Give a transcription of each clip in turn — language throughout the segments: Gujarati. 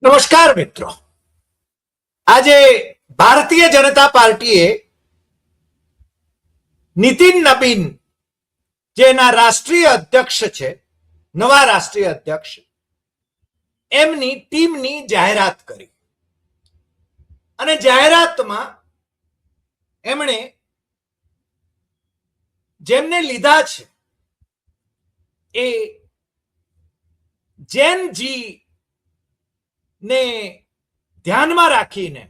નમસ્કાર મિત્રો, આજે ભારતીય જનતા પાર્ટીએ નીતિન નબીન જેના રાષ્ટ્રીય અધ્યક્ષ છે, નવા રાષ્ટ્રીય અધ્યક્ષ, એમની ટીમની જાહેરાત કરી અને જાહેરાતમાં એમણે જેમને લીધા છે એ જૈનજી ને ધ્યાનમાં રાખીને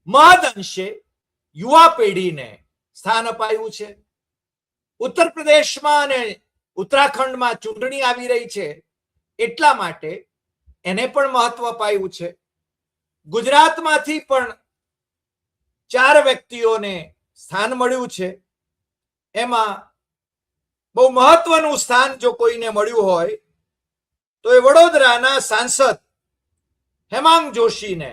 મહદ અંશે યુવા પેઢીને સ્થાન અપાયું છે. ઉત્તર પ્રદેશમાં અને ઉત્તરાખંડમાં ચૂંટણી આવી રહી છે, એટલા માટે એને પણ મહત્વ અપાયું છે. ગુજરાતમાંથી પણ 4 વ્યક્તિઓને સ્થાન મળ્યું છે. એમાં બહુ મહત્વનું સ્થાન જો કોઈને મળ્યું હોય તો એ વડોદરાના સાંસદ હેમાંગ જોશીને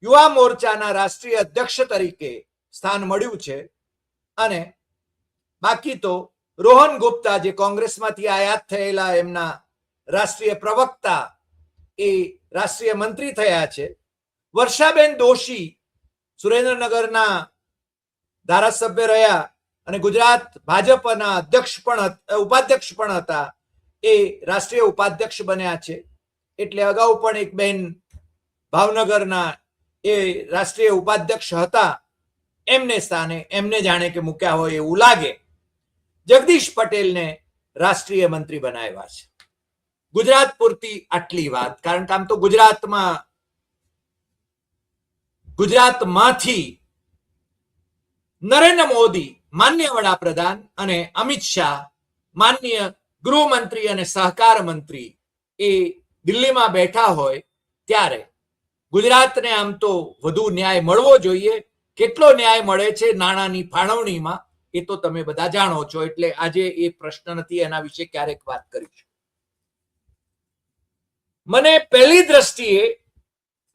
યુવા મોરચાના રાષ્ટ્રીય અધ્યક્ષ તરીકે સ્થાન મળ્યું છે. અને બાકી તો રોહન ગુપ્તા, જે કોંગ્રેસમાંથી આયાત થયેલા એમના રાષ્ટ્રીય પ્રવક્તા, એ રાષ્ટ્રીય મંત્રી થયા છે. વર્ષાબેન દોશી સુરેન્દ્રનગરના ધારાસભ્ય રહ્યા અને ગુજરાત ભાજપના ઉપાધ્યક્ષ પણ હતા. એ રાષ્ટ્રીય ઉપાધ્યક્ષ બન્યા છે. એટલે અગાઉ પણ એક બેન ભાવનગરના એ રાષ્ટ્રીય ઉપાધ્યક્ષ હતા, એમને સ્થાને એમને જાણે કે મૂક્યા હોય એવું લાગે. જગદીશ પટેલને રાષ્ટ્રીય મંત્રી બનાવ્યા છે. ગુજરાત પૂરતી આટલી વાત, કારણ કે આમ તો ગુજરાતમાંથી નરેન્દ્ર મોદી, માન્ય વડાપ્રધાન, અને અમિત શાહ, માન્ય ગૃહમંત્રી અને સહકાર મંત્રી, એ દિલ્હીમાં બેઠા હોય ત્યારે ગુજરાતને આમ તો વધુ ન્યાય મળવો જોઈએ. કેટલો ન્યાય મળે છે નાણાંની ફાળવણીમાં એ તો તમે બધા જાણો છો, એટલે આજે એ પ્રશ્ન નથી, એના વિશે ક્યારેક વાત કરીશું. મને પહેલી દ્રષ્ટિએ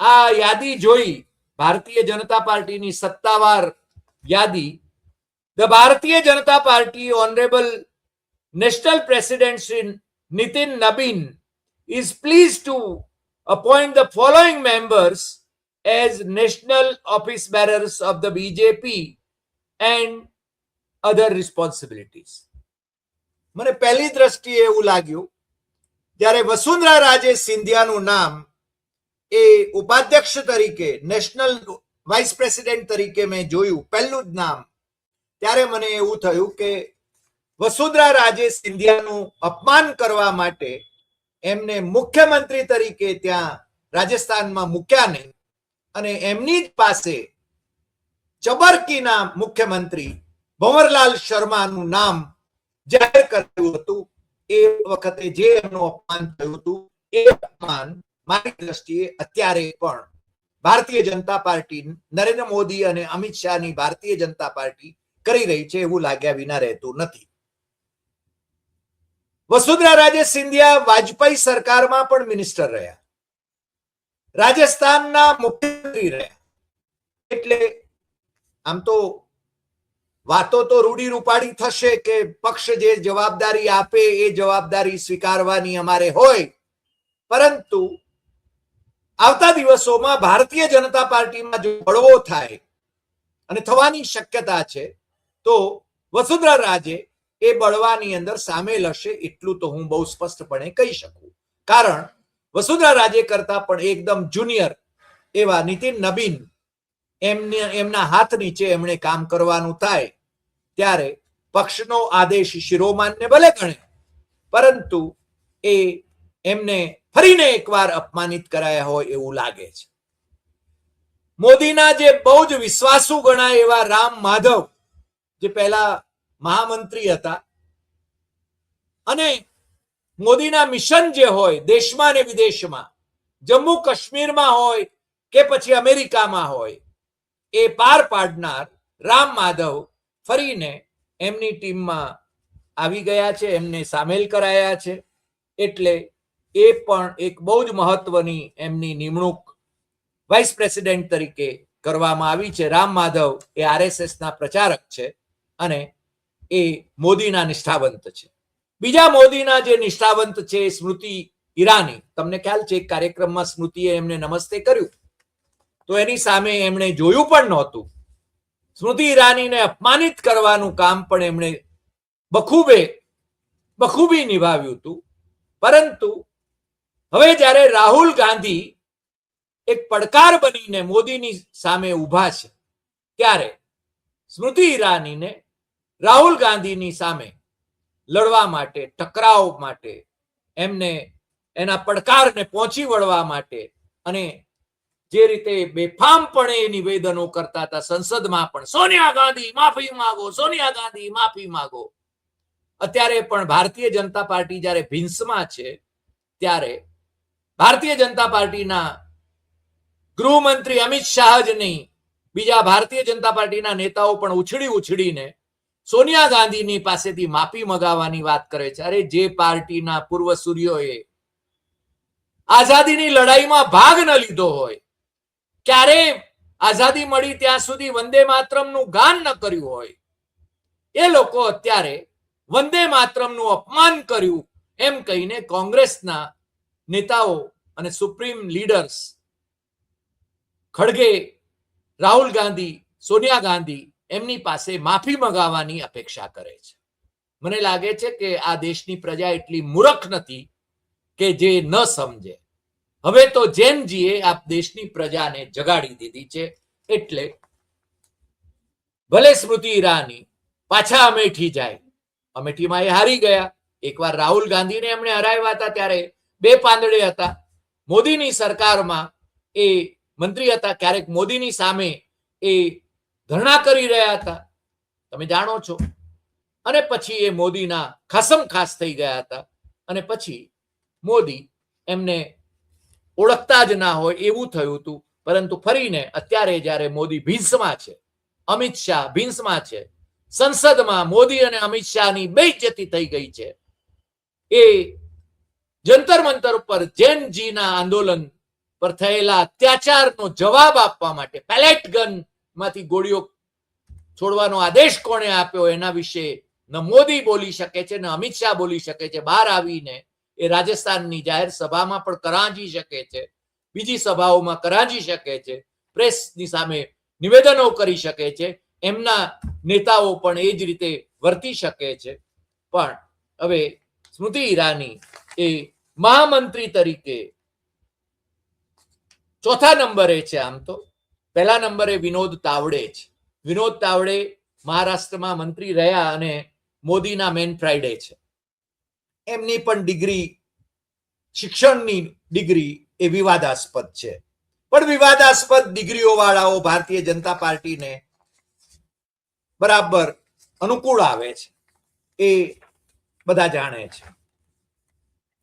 આ યાદી જોઈ, ભારતીય જનતા પાર્ટીની સત્તાવાર યાદી, the Bharatiya Janata party honourable national president Shri Nitin Nabin is pleased to appoint the following members as national office bearers of the BJP and other responsibilities. મને પહેલી દ્રષ્ટિએ એવું લાગ્યું, જ્યારે વસુંધરા રાજે સિંધિયાનું નામ એ ઉપાધ્યક્ષ તરીકે, નેશનલ વાઇસ પ્રેસિડેન્ટ તરીકે મેં જોયું, પહેલું જ નામ, ત્યારે મને એવું થયું કે વસુંધરા રાજે સિંધિયાનું અપમાન કરવા માટે એમને મુખ્યમંત્રી તરીકે ત્યાં રાજસ્થાનમાં મૂક્યા નહીં અને એમની જ પાસે ચબરકીના મુખ્યમંત્રી ભંવરલાલ શર્માનું નામ જાહેર કર્યું હતું. એ વખતે જે એમનું અપમાન થયું હતું, એ અપમાન મારી દ્રષ્ટિએ અત્યારે પણ ભારતીય જનતા પાર્ટી, નરેન્દ્ર મોદી અને અમિત શાહની ભારતીય જનતા પાર્ટી કરી રહી છે એવું લાગ્યા વિના રહેતું નથી. વસુંધરા રાજે સિંધિયા વાજપેયી સરકારમાં પણ મિનિસ્ટર રહ્યા, રાજસ્થાનના મુખ્યમંત્રી રહ્યા. એટલે આમ તો વાતો તો રૂડી રૂપાડી થશે કે પક્ષ જે જવાબદારી આપે એ જવાબદારી સ્વીકારવાની અમારે હોય, પરંતુ આવતા દિવસોમાં ભારતીય જનતા પાર્ટીમાં જો બળવો થાય અને થવાની શક્યતા છે, તો વસુંધરા રાજે એ બળવાની અંદર સામેલ હશે, એટલું તો હું બહુ સ્પષ્ટપણે કહી શકું. કારણ વસુંધરા રાજે કરતા પણ એકદમ જુનિયર એવા નીતિન નબીન, એમના હાથ નીચે એમણે કામ કરવાનું થાય ત્યારે પક્ષનો આદેશ શિરોમાન્ય ભલે ગણે, પરંતુ એ એમને ફરીને એકવાર અપમાનિત કરાયા હોય એવું લાગે છે. મોદીના જે બહુ જ વિશ્વાસુ ગણાય એવા રામ માધવ, જે પહેલા મહામંત્રી હતા, અને મોદીના મિશન જે હોય દેશમાં અને વિદેશમાં, જમ્મુ કાશ્મીરમાં હોય કે પછી અમેરિકામાં હોય, એ પાર પાડનાર રામ માધવ ફરીને એમની ટીમમાં આવી ગયા છે, એમને સામેલ કરાયા છે. એટલે એ પણ એક બહુ જ મહત્વની એમની નિમણૂક વાઇસ પ્રેસિડેન્ટ તરીકે કરવામાં આવી છે. રામ માધવ એ આરએસએસના પ્રચારક છે અને એ મોદીના નિષ્ઠાવંત છે. બીજા મોદીના જે નિષ્ઠાવંત છે સ્મૃતિ ઈરાની, તમને ખ્યાલ છે એક કાર્યક્રમમાં સ્મૃતિએ એમને નમસ્તે કર્યું તો એની સામે એમણે જોયું પણ નહોતું. સ્મૃતિ ઈરાનીને અપમાનિત કરવાનું કામ પણ એમણે બખૂબી નિભાવ્યું હતું. પરંતુ હવે જ્યારે રાહુલ ગાંધી એક પડકાર બનીને મોદીની સામે ઊભા છે ત્યારે સ્મૃતિ ઈરાનીને રાહુલ ગાંધીની સામે લડવા માટે, ટકરાવ માટે, એમને એના પડકારને પહોંચી વળવા માટે અને જે રીતે બેફામપણે નિવેદનો કરતા હતા સંસદમાં પણ, સોનિયા ગાંધી માફી માંગો, સોનિયા ગાંધી માફી માંગો. અત્યારે પણ ભારતીય જનતા પાર્ટી જ્યારે ભીંસમાં છે ત્યારે ભારતીય જનતા પાર્ટીના ગૃહમંત્રી અમિત શાહ જ નહીં, બીજા ભારતીય જનતા પાર્ટીના નેતાઓ પણ ઉછળીને સોનિયા ગાંધીની પાસેથી માફી મગાવવાની વાત કરે છે. અરે જે પાર્ટીના પૂર્વસૂરીઓએ આઝાદીની લડાઈમાં ભાગ ન લીધો હોય, ક્યારે આઝાદી મળી ત્યાં સુધી વંદે માતરમનું ગાન ન કર્યું હોય, એ લોકો અત્યારે વંદે માતરમનું અપમાન કર્યું એમ કહીને કોંગ્રેસના નેતાઓ અને સુપ્રીમ લીડર્સ ખડગે, રાહુલ ગાંધી, સોનિયા ગાંધી એમની પાસે માફી મંગાવવાની અપેક્ષા કરે છે. મને લાગે છે કે આ દેશની પ્રજા એટલી મૂર્ખ નથી કે જે ન સમજે. હવે તો જેનજીએ આ દેશની પ્રજાને જગાડી દીધી છે. એટલે ભલે સ્મૃતિ ઈરાની પાછા અમેઠી જાય, અમેઠીમાં એ હારી ગયા. એકવાર રાહુલ ગાંધીને એમણે હરાવ્યા હતા ત્યારે બે પાંદડે હતા. મોદીની સરકારમાં એ મંત્રી હતા, ક્યારેક મોદીની સામે એ ધરણા કરી રહ્યા હતા, તમે જાણો છો. અને પછી એ મોદીના ખાસમ ખાસ થઈ ગયા હતા અને પછી મોદી એમને ઓળખતા જ ના હોય એવું થયું હતું. પરંતુ ફરીને અત્યારે જ્યારે મોદી ભીંસમાં છે, અમિત શાહ ભીંસમાં છે, સંસદમાં મોદી અને અમિત શાહની બેઇજ્જતી થઈ ગઈ છે. એ જંતર મંતર ઉપર જેનજીના આંદોલન પર થયેલા અત્યાચારનો જવાબ આપવા માટે પેલેટ ગન માંથી ગોળીઓ છોડવાનો આદેશ કોણે આપ્યો એના વિશે ન મોદી બોલી શકે છે, ન અમિત શાહ બોલી શકે છે. બહાર આવીને એ રાજસ્થાનની જાહેર સભામાં પણ કરાંજી શકે છે, બીજી સભાઓમાં કરાંજી શકે છે, પ્રેસની સામે નિવેદનો કરી શકે છે. એમના નેતાઓ પણ એ જ રીતે વર્તી શકે છે. પણ હવે સ્મૃતિ ઈરાની એ મહામંત્રી તરીકે ચોથા નંબરે છે. આમ તો પહેલા નંબરે વિનોદ તાવડે છે. વિનોદ તાવડે મહારાષ્ટ્રમાં મંત્રી રહ્યા અને મોદીના મેન ફ્રાઈડે છે. એમની પણ ડિગ્રી, શિક્ષણની ડિગ્રી એ વિવાદાસ્પદ છે. પણ વિવાદાસ્પદ ડિગ્રીઓ વાળાઓ ભારતીય જનતા પાર્ટીને બરાબર અનુકૂળ આવે છે, એ બધા જાણે છે.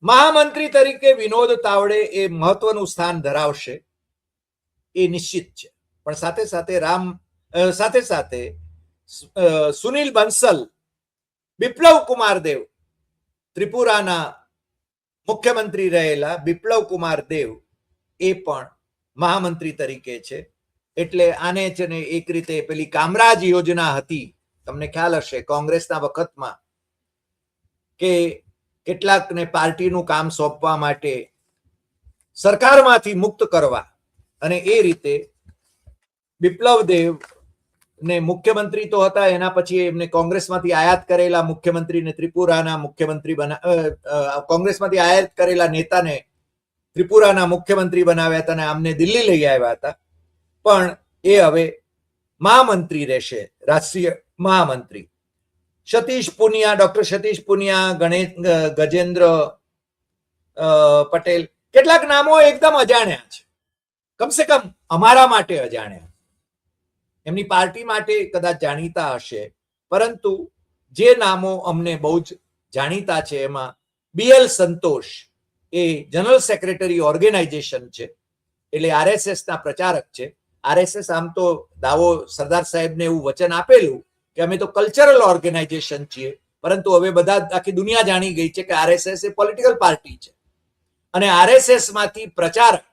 મહામંત્રી તરીકે વિનોદ તાવડે એ મહત્વનું સ્થાન ધરાવશે એ નિશ્ચિત છે. પણ સાથે સાથે સુનિલ બંસલ, બિપ્લવ કુમાર દેવ, ત્રિપુરાના મુખ્યમંત્રી રહેલા બિપ્લવ કુમાર દેવ એ પણ મહામંત્રી તરીકે છે. એટલે આને છે ને એક રીતે પેલી કામરાજ યોજના હતી, તમને ખ્યાલ હશે કોંગ્રેસના વખતમાં, કે કેટલાકને પાર્ટીનું કામ સોંપવા માટે સરકારમાંથી મુક્ત કરવા, અને એ રીતે બિપ્લવ દેવ ને મુખ્યમંત્રી તો હતા, એના પછી એમને કોંગ્રેસમાંથી આયાત કરેલા મુખ્યમંત્રીને ત્રિપુરાના મુખ્યમંત્રી કોંગ્રેસમાંથી આયાત કરેલા નેતાને ત્રિપુરાના મુખ્યમંત્રી બનાવ્યા હતા અને આમને દિલ્હી લઈ આવ્યા હતા. પણ એ હવે મહામંત્રી રહેશે, રાષ્ટ્રીય મહામંત્રી. સતીશ પુનિયા, ડોક્ટર સતીશ પુનિયા, ગજેન્દ્ર પટેલ, કેટલાક નામો એકદમ અજાણ્યા છે, કમસે કમ અમારા માટે અજાણ્યા. એમની પાર્ટી માટે કદાચ જાણીતા હશે, પરંતુ જે નામો અમને બહુ જ જાણીતા છે એમાં BL સંતોષ એ જનરલ સેક્રેટરી ઓર્ગેનાઇઝેશન છે, એટલે RSS ના પ્રચારક છે. RSS આમ તો દાવો સરદાર સાહેબને એવું વચન આપેલું કે અમે તો કલ્ચરલ ઓર્ગેનાઇઝેશન છીએ, પરંતુ હવે બધા આખી દુનિયા જાણી ગઈ છે કે RSS એ પોલિટિકલ પાર્ટી છે. અને RSS માંથી પ્રચારક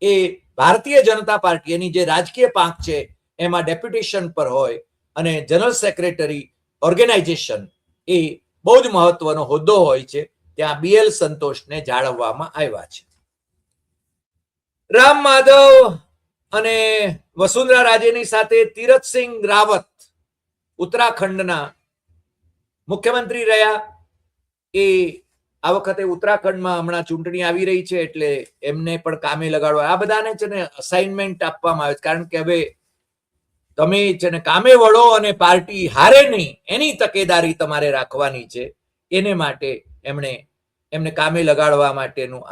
એ ભારતીય જનતા પાર્ટી, એની જે રાજકીય પાંખ છે એમાં ડેપ્યુટેશન પર હોય, અને જનરલ સેક્રેટરી ઓર્ગેનાઇઝેશન એ બહુ જ મહત્વનો હોદ્દો હોય છે. ત્યાં BL સંતોષને જાળવવામાં આવ્યા છે. રામ માધવ અને વસુંધરા રાજેની સાથે તીરથસિંહ રાવત ઉત્તરાખંડના મુખ્યમંત્રી રહ્યા. એ આ વખતે ઉત્તરાખંડમાં હમણાં ચૂંટણી આવી રહી છે એટલે એમને પણ કામે લગાડવા, આ બધાને છે ને અસાઇનમેન્ટ આપવામાં આવે છે, કારણ કે હવે તમે છે ને કામે વળો અને પાર્ટી હારે નહીં એની તકેદારી તમારે રાખવાની છે. એને માટે એમને કામે લગાડવા માટેનું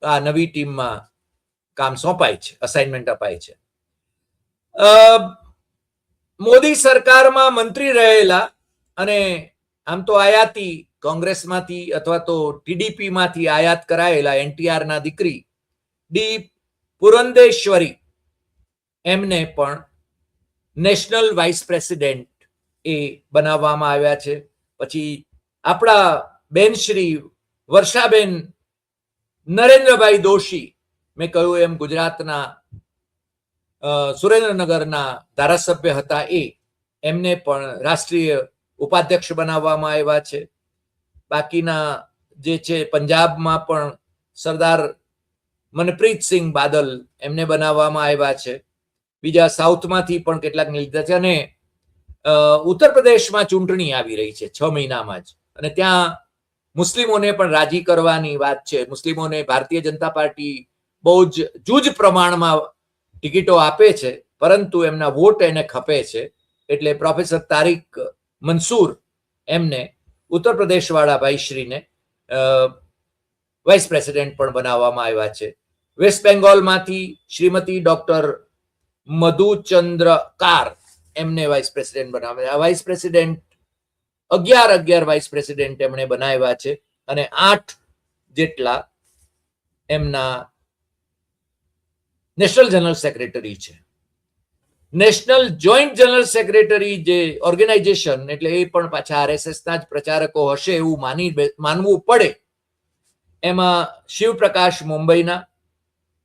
આ નવી ટીમમાં કામ સોંપાય છે, અસાઇનમેન્ટ અપાય છે. મોદી સરકારમાં મંત્રી રહેલા અને આમ તો આયાતી કોંગ્રેસમાંથી અથવા તો TDP માંથી આયાત કરાયેલા NTR ના દીકરી ડી પુરંદેશ્વરી એમને પણ નેશનલ વાઇસ પ્રેસિડેન્ટ એ બનાવવામાં આવ્યા છે. પછી આપણા બેન શ્રી વર્ષાબેન નરેન્દ્રભાઈ દોશી, મેં કહ્યું એમ ગુજરાતના સુરેન્દ્રનગરના ધારાસભ્ય હતા, એમને પણ રાષ્ટ્રીય ઉપાધ્યક્ષ બનાવવામાં આવ્યા છે. બાકીના જે છે પંજાબમાં પણ સરદાર મનપ્રીતસિંહ બાદલ એમને બનાવવામાં આવ્યા છે. બીજા સાઉથમાંથી પણ કેટલાક લીધા છે. અને ઉત્તર પ્રદેશમાં ચૂંટણી આવી રહી છે 6 મહિનામાં જ, અને ત્યાં મુસ્લિમોને પણ રાજી કરવાની વાત છે. મુસ્લિમોને ભારતીય જનતા પાર્ટી બહુ જ જૂજ પ્રમાણમાં ટિકિટો આપે છે, પરંતુ એમના વોટ એને ખપે છે. એટલે પ્રોફેસર તારિક મંસૂર એમને ઉત્તર પ્રદેશ વાળા ભાઈશ્રીને વાઇસ પ્રેસિડેન્ટ પણ બનાવવામાં આવ્યા છે. વેસ્ટ બેંગોલમાંથી શ્રીમતી ડોક્ટર મધુચંદ્રકાર એમને વાઇસ પ્રેસિડેન્ટ બનાવ્યા. વાઇસ પ્રેસિડેન્ટ 11 વાઇસ પ્રેસિડેન્ટ એમણે બનાવ્યા છે, અને 8 જેટલા એમના નેશનલ જનરલ સેક્રેટરી છે. નેશનલ જોઈન્ટ જનરલ સેક્રેટરી જે ઓર્ગેનાઇઝેશન, એટલે એ પણ પાછા RSS ના જ પ્રચારકો હશે એવું માનવું પડે. એમાં શિવપ્રકાશ મુંબઈના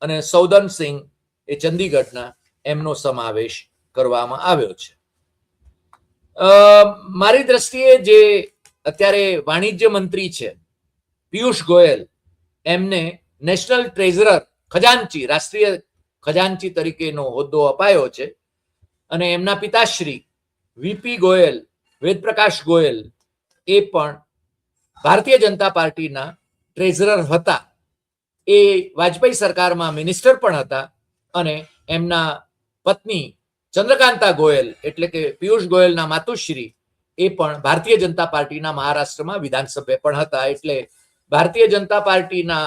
અને સૌદનસિંહ એ ચંદીગઢના, એમનો સમાવેશ કરવામાં આવ્યો છે. મારી દ્રષ્ટિએ જે અત્યારે વાણિજ્ય મંત્રી છે પિયુષ ગોયલ, એમને નેશનલ ટ્રેઝરર, ખજાનચી, રાષ્ટ્રીય ખજાનચી તરીકેનો હોદ્દો અપાયો છે. અને એમના પિતાશ્રી VP ગોયલ, વેદપ્રકાશ ગોયલ, એ પણ ભારતીય જનતા પાર્ટીના ટ્રેઝરર હતા. એ વાજપેયી સરકારમાં મિનિસ્ટર પણ હતા. અને એમના પત્ની ચંદ્રકાંતા ગોયલ, એટલે કે પિયુષ ગોયલના માતુશ્રી, એ પણ ભારતીય જનતા પાર્ટીના મહારાષ્ટ્રમાં વિધાનસભ્ય પણ હતા. એટલે ભારતીય જનતા પાર્ટીના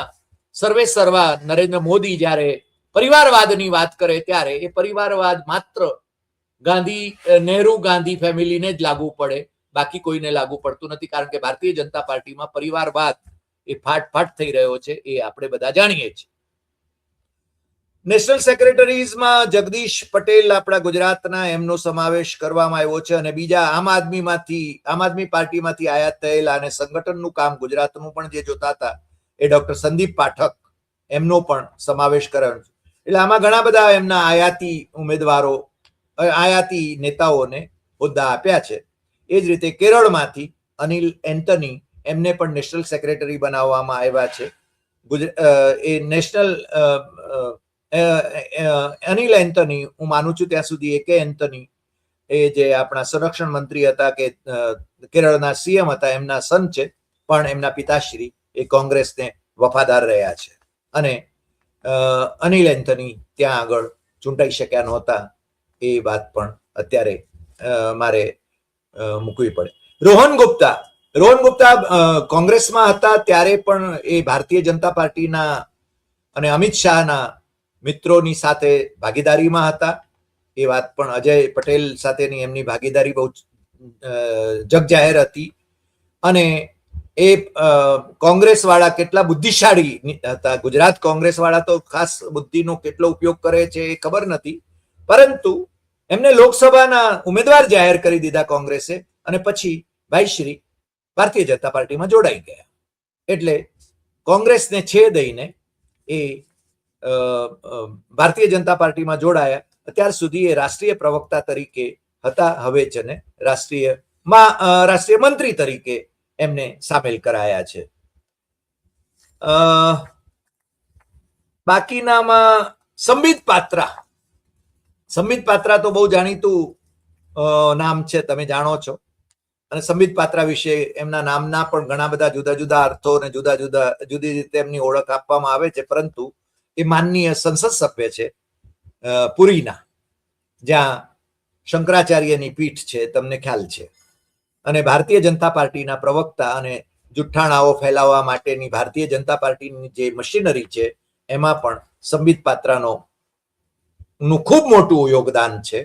સર્વે સર્વા નરેન્દ્ર મોદી જ્યારે પરિવારવાદની વાત કરે ત્યારે એ પરિવારવાદ માત્ર નહેરુ ગાંધી ફેમિલીને જ લાગુ પડે, બાકી કોઈને લાગુ પડતું નથી. કારણ કે ભારતીય જનતા પાર્ટીમાં પરિવારવાદ એ ફાટ થઈ રહ્યો છે, એ આપણે બધા જાણીએ છીએ. નેશનલ સેક્રેટરીઝમાં જગદીશ પટેલ આપણા ગુજરાતના, એમનો સમાવેશ કરવામાં આવ્યો છે. અને બીજા આમ આદમી પાર્ટીમાંથી આયાત થયેલા અને સંગઠનનું કામ ગુજરાતનું પણ જે જોતા હતા એ ડોક્ટર સંદીપ પાઠક, એમનો પણ સમાવેશ કર્યો. એટલે આમાં ઘણા બધા એમના આયાતી નેતાઓને હોદ્દા આપ્યા છે. એ જ રીતે કેરળમાંથી અનિલ એન્ટની, એમને પણ નેશનલ સેક્રેટરી બનાવવામાં આવ્યા છે. એ નેશનલ અનિલ એન્ટની, હું માનું છું ત્યાં સુધી AK એન્ટની, એ જે આપણા સંરક્ષણ મંત્રી હતા કે કેરળના CM હતા, એમના સન છે. પણ એમના પિતાશ્રી એ કોંગ્રેસને વફાદાર રહ્યા છે. અને અનિલ એન્ટની ત્યાં આગળ ચૂંટાઈ શક્યા નહોતા, એ વાત પણ અત્યારે મારે મૂકવી પડે. રોહન ગુપ્તા કોંગ્રેસમાં હતા ત્યારે પણ એ ભારતીય જનતા પાર્ટીના અને અમિત શાહના મિત્રોની સાથે ભાગીદારીમાં હતા. એ વાત પણ અજય પટેલ સાથેની એમની ભાગીદારી બહુ જગજાહેર હતી. અને એ કોંગ્રેસ વાળા કેટલા બુદ્ધિશાળી હતા. ગુજરાત કોંગ્રેસ વાળા તો ખાસ બુદ્ધિનો કેટલો ઉપયોગ કરે છે એ ખબર નથી, પરંતુ એમને લોકસભાના ઉમેદવાર જાહેર કરી દીધા કોંગ્રેસે, અને પછી ભાઈશ્રી ભારતીય જનતા પાર્ટીમાં જોડાઈ ગયા. એટલે કોંગ્રેસને છેદઈને એ ભારતીય જનતા પાર્ટીમાં જોડાયા. અત્યાર સુધી એ રાષ્ટ્રીય પ્રવક્તા તરીકે હતા. હવે છે ને રાષ્ટ્રીય મંત્રી તરીકે એમને સામેલ કરાયા છે. બાકીનામાં સંબિત પાત્રા તો બહુ જાણીતું નામ છે, તમે જાણો છો. અને સંબિત પાત્રા વિશે એમના નામના પણ ઘણા બધા જુદા જુદા અર્થો અને જુદી રીતે એમની ઓળખ આપવામાં આવે છે. પરંતુ એ માનનીય સંસદ સભ્ય છે પુરીના, જ્યાં શંકરાચાર્યની પીઠ છે, તમને ખ્યાલ છે. અને ભારતીય જનતા પાર્ટીના પ્રવક્તા અને જુઠ્ઠાણાઓ ફેલાવવા માટેની ભારતીય જનતા પાર્ટીની જે મશીનરી છે એમાં પણ સંબિત પાત્રાનું ખૂબ મોટું યોગદાન છે.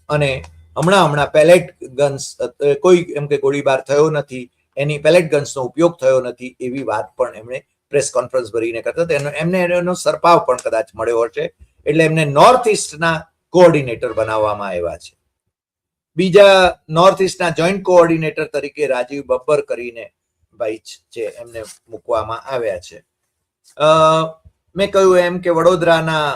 અને હમણાં પેલેટ ગન્સ, કોઈ એમ કે ગોળીબાર થયો નથી, એની પેલેટ ગન્સનો ઉપયોગ થયો નથી, એવી વાત પણ એમણે પ્રેસ કોન્ફરન્સ ભરીને કરતા હતા. એમને એનો સરપાવ પણ કદાચ મળ્યો હશે, એટલે એમને નોર્થ ઇસ્ટના કોઓર્ડિનેટર બનાવવામાં આવ્યા છે. બીજા નોર્થ ઇસ્ટના જોઈન્ટ કોઓર્ડિનેટર તરીકે રાજીવ બબ્બર કરીને ભાઈ છે, એમને મૂકવામાં આવ્યા છે. મેં કહ્યું એમ કે વડોદરાના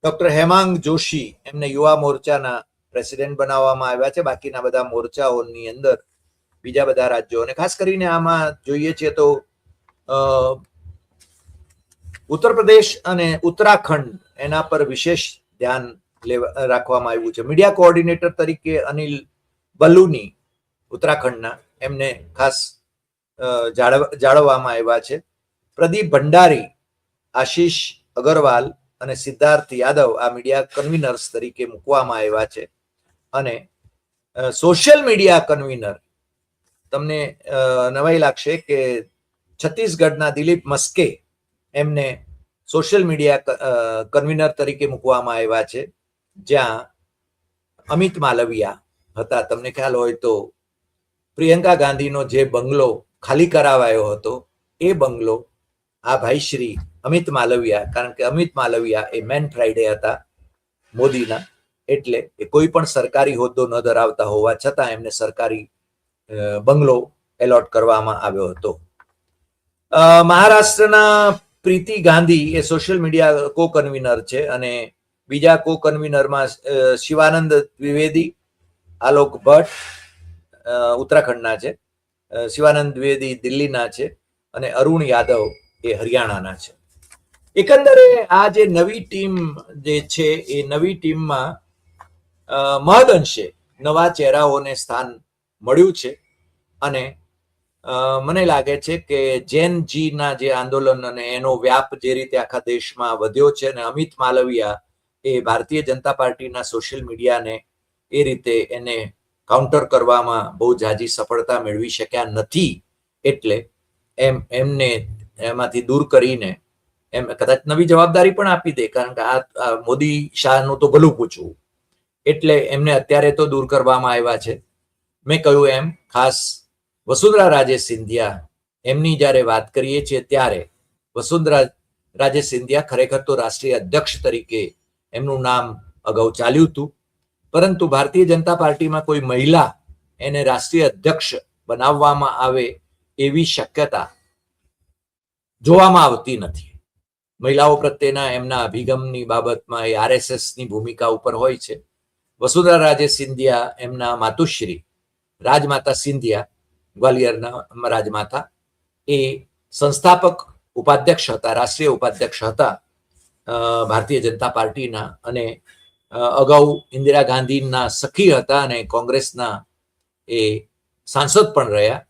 ડોક્ટર હેમાંગ જોશી એમને યુવા મોરચાના પ્રેસિડેન્ટ બનાવવામાં આવ્યા છે. બાકીના બધા મોરચાઓની અંદર બીજા બધા રાજ્યો, અને ખાસ કરીને આમાં જોઈએ છીએ તો ઉત્તર પ્રદેશ અને ઉત્તરાખંડ એના પર વિશેષ ધ્યાન રાખવામાં આવ્યું છે. મીડિયા કોઓર્ડિનેટર તરીકે અનિલ બલુની ઉત્તરાખંડના, એમને ખાસ જાળવવામાં આવ્યા છે. પ્રદીપ ભંડારી, આશીષ અગરવાલ અને સિદ્ધાર્થ યાદવ આ મીડિયા કન્વીનર્સ તરીકે મૂકવામાં આવ્યા છે. અને સોશિયલ મીડિયા કન્વીનર, તમને નવાઈ લાગશે કે છત્તીસગઢના દિલીપ મસ્કે એમને સોશિયલ મીડિયા કન્વીનર તરીકે મૂકવામાં આવ્યા છે, જ્યાં અમિત માલવિયા હતા. તમને ખ્યાલ હોય તો પ્રિયંકા ગાંધીનો જે બંગલો ખાલી કરાવાયો હતો, એ બંગલો આ ભાઈ શ્રી અમિત માલવિયા, કારણ કે અમિત માલવિયા એ મેન ફ્રાઈડે હતા મોદીના, એટલે એ કોઈ પણ સરકારી હોદ્દો ન ધરાવતા હોવા છતાં એમને સરકારી બંગલો એલોટ કરવામાં આવ્યો હતો. મહારાષ્ટ્રના પ્રીતિ ગાંધી એ સોશિયલ મીડિયા કો કન્વીનર છે. અને બીજા કો કન્વીનરમાં શિવાનંદ દ્વિવેદી, આલોક ભટ્ટ ઉત્તરાખંડના છે, શિવાનંદ દ્વિવેદી દિલ્હીના છે, અને અરુણ યાદવ એ હરિયાણાના છે. એકંદરે આ જે નવી ટીમ જે છે, એ નવી ટીમમાં મહદઅંશે નવા ચહેરાઓને સ્થાન મળ્યું છે. અને મને લાગે છે કે જેન જીના જે આંદોલન અને એનો વ્યાપ જે રીતે આખા દેશમાં વધ્યો છે, અને અમિત માલવિયા એ ભારતીય જનતા પાર્ટીના સોશિયલ મીડિયાને એ રીતે એને કાઉન્ટર કરવામાં બહુ જાજી સફળતા મેળવી શક્યા નથી, એટલે એમને એમાંથી દૂર કરીને એમ કદાચ નવી જવાબદારી પણ આપી દે, કારણ કે આ મોદી શાહનું તો ભલું પૂછવું, એટલે એમને અત્યારે તો દૂર કરવામાં આવ્યા છે. મેં કહ્યું એમ, ખાસ વસુંધરા રાજે સિંધિયા એમની જ્યારે વાત કરીએ છીએ, ત્યારે વસુંધરા રાજે સિંધિયા ખરેખર તો રાષ્ટ્રીય અધ્યક્ષ તરીકે એમનું નામ અગાઉ ચાલ્યું હતું, પરંતુ ભારતીય જનતા પાર્ટીમાં કોઈ મહિલા એને રાષ્ટ્રીય અધ્યક્ષ બનાવવામાં આવે એવી શક્યતા જોવામાં આવતી નથી. મહિલાઓ પ્રત્યેના એમના અભિગમની બાબતમાં એ આરએસએસની ભૂમિકા ઉપર હોય છે. વસુંધરા રાજે સિંધિયા એમના માતુશ્રી રાજમાતા સિંધિયા, ગ્વાલિયરના રાજમાતા, એ સંસ્થાપક ઉપાધ્યક્ષ હતા, રાષ્ટ્રીય ઉપાધ્યક્ષ હતા ભારતીય જનતા પાર્ટીના, અને અગાઉ ઇન્દિરા ગાંધીના સખી હતા અને કોંગ્રેસના એ સાંસદ પણ રહ્યા.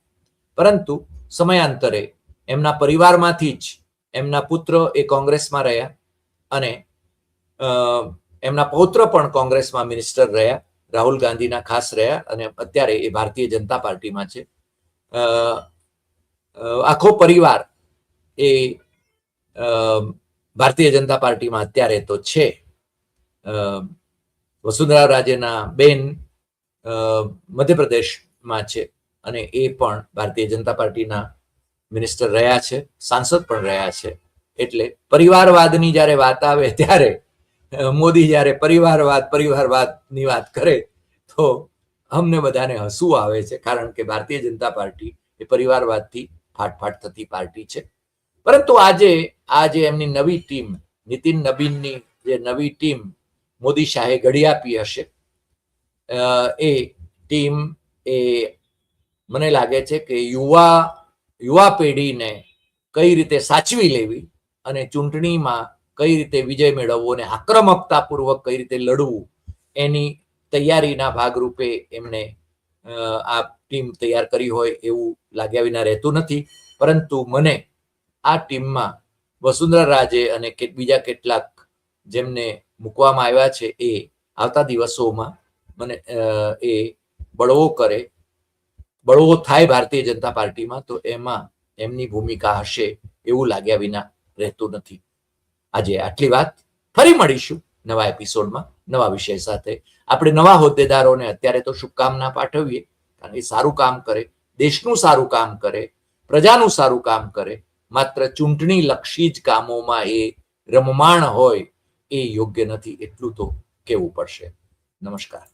પરંતુ સમયાંતરે એમના પરિવારમાંથી જ એમના પુત્ર એ કોંગ્રેસમાં રહ્યા, અને એમના પૌત્ર પણ કોંગ્રેસમાં મિનિસ્ટર રહ્યા, રાહુલ ગાંધીના ખાસ રહ્યા, અને અત્યારે એ ભારતીય જનતા પાર્ટીમાં છે. આખો પરિવાર એ ભારતીય જનતા પાર્ટીમાં અત્યારે તો છે. વસુંધરા રાજેના બેન મધ્યપ્રદેશમાં છે, અને એ પણ ભારતીય જનતા પાર્ટીના મિનિસ્ટર રહ્યા છે, સાંસદ પણ રહ્યા છે. એટલે પરિવારવાદની જ્યારે વાત આવે ત્યારે મોદી જ્યારે પરિવારવાદની વાત કરે તો અમને બધાને હસવું આવે છે, કારણ કે ભારતીય જનતા પાર્ટી એ પરિવારવાદથી ફાટફાટ થતી પાર્ટી છે. પરંતુ આજે એમની નવી ટીમ, નીતિન નબીનની જે નવી ટીમ મોદી શાહે ઘડી આપી હશે, એ ટીમ એ મને લાગે છે કે યુવા પેઢીને કઈ રીતે સાચવી લેવી અને ચૂંટણીમાં કઈ રીતે વિજય મેળવવો અને આક્રમકતાપૂર્વક કઈ રીતે લડવું એની તૈયારીના ભાગરૂપે એમણે આ ટીમ તૈયાર કરી હોય એવું લાગ્યા વિના રહેતું નથી. પરંતુ મને આ ટીમમાં વસુંધરા રાજે અને બીજા કેટલાક જેમને મૂકવામાં આવ્યા છે એ આવતા દિવસોમાં મને એ બળવો થાય ભારતીય જનતા પાર્ટીમાં તો એમાં એમની ભૂમિકા હશે એવું લાગ્યા વિના રહેતું નથી. આજે આટલી વાત. ફરી મળીશું નવા એપિસોડમાં નવા વિષય સાથે. આપણે નવા હોદ્દેદારોને અત્યારે તો શુભકામના પાઠવીએ, કારણ કે સારું કામ કરે, દેશનું સારું કામ કરે, પ્રજાનું સારું કામ કરે. માત્ર ચૂંટણી લક્ષી જ કામોમાં એ રમમાણ હોય એ યોગ્ય નથી, એટલું તો કહેવું પડશે. નમસ્કાર.